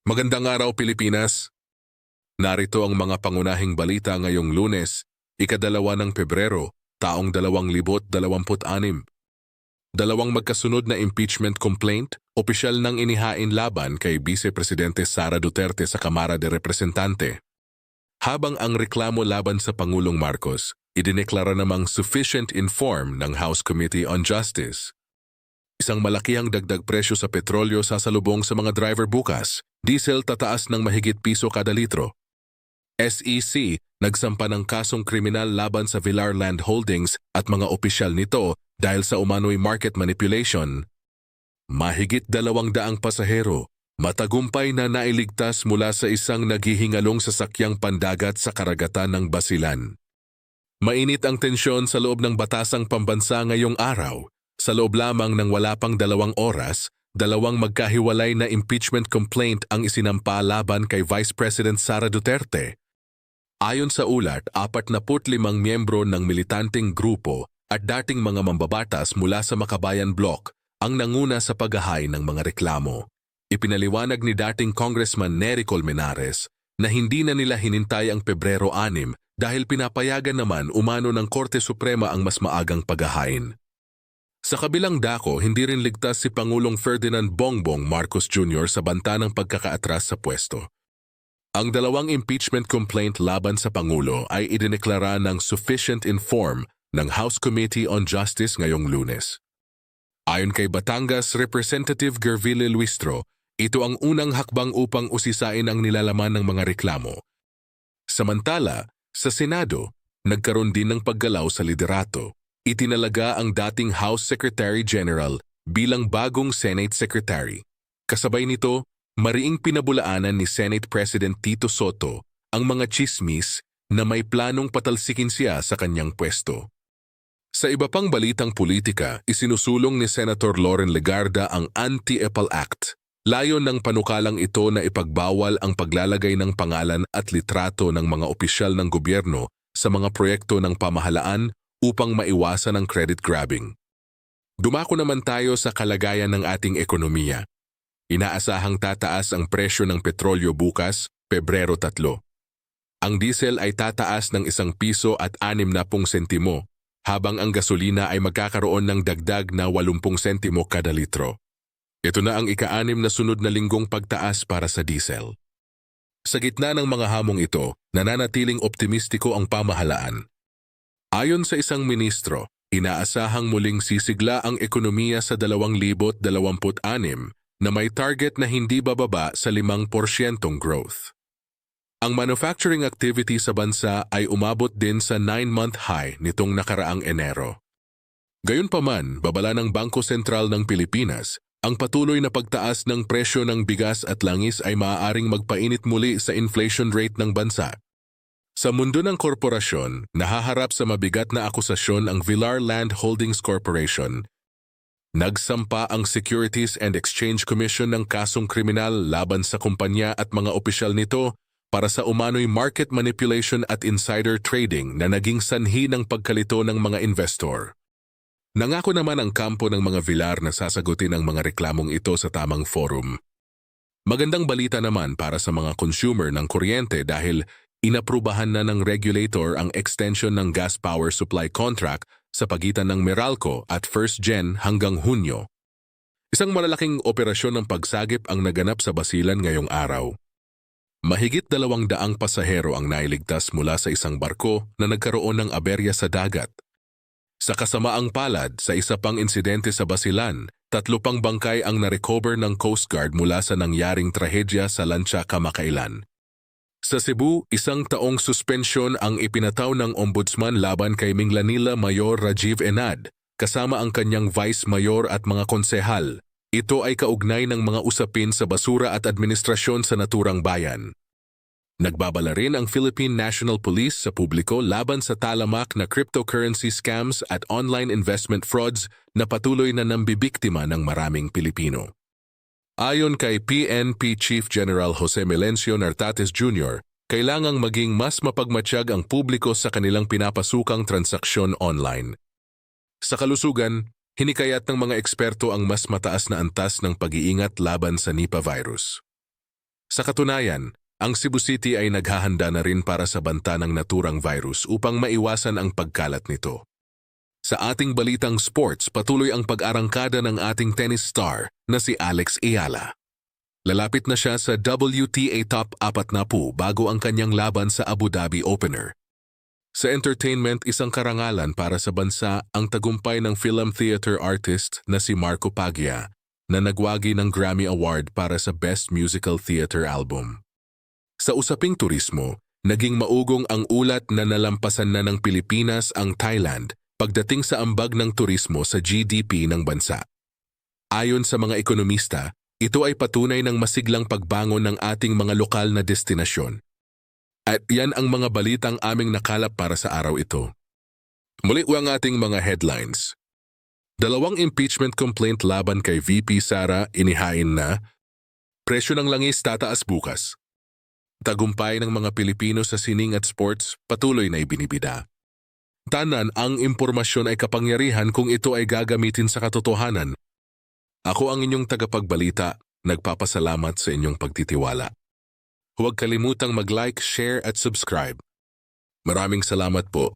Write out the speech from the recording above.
Magandang araw, Pilipinas. Narito ang mga pangunahing balita ngayong Lunes, ika-2 ng Pebrero, taong 2026. Dalawang magkasunod na impeachment complaint, opisyal nang inihain laban kay Vice Presidente Sara Duterte sa Kamara de Representante. Habang ang reklamo laban sa Pangulong Marcos, idineklara namang sufficient inform ng House Committee on Justice. Isang malakihang dagdag presyo sa petrolyo sasalubong sa mga driver bukas. Diesel tataas ng mahigit piso kada litro. SEC nagsampa ng kasong kriminal laban sa Villar Land Holdings at mga opisyal nito dahil sa umano'y market manipulation. Mahigit 200 pasahero, matagumpay na nailigtas mula sa isang naghihingalong sasakyang pandagat sa karagatan ng Basilan. Mainit ang tensyon sa loob ng batasang pambansa ngayong araw. Sa loob lamang ng wala pang 2 oras, dalawang magkahiwalay na impeachment complaint ang isinampa laban kay Vice President Sara Duterte. Ayon sa ulat, 45 miyembro ng militanteng grupo at dating mga mambabatas mula sa Makabayan Bloc ang nanguna sa paghahay ng mga reklamo. Ipinaliwanag ni dating Congressman Nery Colmenares na hindi na nila hinintay ang Pebrero 6 dahil pinapayagan naman umano ng Korte Suprema ang mas maagang paghahain. Sa kabilang dako, hindi rin ligtas si Pangulong Ferdinand Bongbong Marcos Jr. sa banta ng pagkakaatras sa pwesto. Ang dalawang impeachment complaint laban sa Pangulo ay idineklara ng sufficient inform ng House Committee on Justice ngayong Lunes. Ayon kay Batangas Representative Gerville Luistro, ito ang unang hakbang upang usisain ang nilalaman ng mga reklamo. Samantala, sa Senado, nagkaroon din ng paggalaw sa liderato. Itinalaga ang dating House Secretary General bilang bagong Senate Secretary. Kasabay nito, mariing pinabulaanan ni Senate President Tito Soto ang mga chismis na may planong patalsikin siya sa kanyang pwesto. Sa iba pang balitang politika, isinusulong ni Senator Loren Legarda ang Anti-EPAL Act. Layon ng panukalang ito na ipagbawal ang paglalagay ng pangalan at litrato ng mga opisyal ng gobyerno sa mga proyekto ng pamahalaan upang maiwasan ang credit grabbing. Dumako naman tayo sa kalagayan ng ating ekonomiya. Inaasahang tataas ang presyo ng petrolyo bukas, Pebrero 3. Ang diesel ay tataas ng 1 piso at 60 sentimo, habang ang gasolina ay magkakaroon ng dagdag na 80 sentimo kada litro. Ito na ang ika-6 na sunod na linggong pagtaas para sa diesel. Sa gitna ng mga hamong ito, nananatiling optimistiko ang pamahalaan. Ayon sa isang ministro, inaasahang muling sisigla ang ekonomiya sa 2026 na may target na hindi bababa sa 5% growth. Ang manufacturing activity sa bansa ay umabot din sa 9-month high nitong nakaraang Enero. Gayunpaman, babala ng Bangko Sentral ng Pilipinas, ang patuloy na pagtaas ng presyo ng bigas at langis ay maaaring magpainit muli sa inflation rate ng bansa. Sa mundo ng korporasyon, nahaharap sa mabigat na akusasyon ang Villar Land Holdings Corporation. Nagsampa ang Securities and Exchange Commission ng kasong kriminal laban sa kumpanya at mga opisyal nito para sa umano'y market manipulation at insider trading na naging sanhi ng pagkalito ng mga investor. Nangako naman ang kampo ng mga Villar na sasagutin ang mga reklamong ito sa tamang forum. Magandang balita naman para sa mga consumer ng kuryente dahil inaprubahan na ng regulator ang extension ng gas power supply contract sa pagitan ng Meralco at First Gen hanggang Hunyo. Isang malalaking operasyon ng pagsagip ang naganap sa Basilan ngayong araw. Mahigit 200 pasahero ang nailigtas mula sa isang barko na nagkaroon ng aberya sa dagat. Sa kasamaang palad, sa isa pang insidente sa Basilan, 3 pang bangkay ang narecover ng Coast Guard mula sa nangyaring trahedya sa Lancia kamakailan. Sa Cebu, 1 taong suspensyon ang ipinataw ng Ombudsman laban kay Minglanilla Mayor Rajiv Enad, kasama ang kanyang Vice Mayor at mga konsehal. Ito ay kaugnay ng mga usapin sa basura at administrasyon sa naturang bayan. Nagbabala rin ang Philippine National Police sa publiko laban sa talamak na cryptocurrency scams at online investment frauds na patuloy na nambibiktima ng maraming Pilipino. Ayon kay PNP Chief General Jose Melencio Nartates Jr., kailangang maging mas mapagmatsyag ang publiko sa kanilang pinapasukang transaksyon online. Sa kalusugan, hinikayat ng mga eksperto ang mas mataas na antas ng pag-iingat laban sa Nipah virus. Sa katunayan, ang Cebu City ay naghahanda na rin para sa banta ng naturang virus upang maiwasan ang pagkalat nito. Sa ating balitang sports, patuloy ang pag-arangkada ng ating tennis star na si Alex Ayala. Lalapit na siya sa WTA Top 40 bago ang kanyang laban sa Abu Dhabi Opener. Sa entertainment, isang karangalan para sa bansa ang tagumpay ng film theater artist na si Marco Paglia na nagwagi ng Grammy Award para sa Best Musical Theater Album. Sa usaping turismo, naging maugong ang ulat na nalampasan na ng Pilipinas ang Thailand pagdating sa ambag ng turismo sa GDP ng bansa. Ayon sa mga ekonomista, ito ay patunay ng masiglang pagbangon ng ating mga lokal na destinasyon. At yan ang mga balitang aming nakalap para sa araw ito. Muli ang ating mga headlines. 2 impeachment complaint laban kay VP Sara inihain na. Presyo ng langis tataas bukas. Tagumpay ng mga Pilipino sa sining at sports patuloy na ibinibida. Tanan, ang impormasyon ay kapangyarihan kung ito ay gagamitin sa katotohanan. Ako ang inyong tagapagbalita, nagpapasalamat sa inyong pagtitiwala. Huwag kalimutang mag-like, share at subscribe. Maraming salamat po.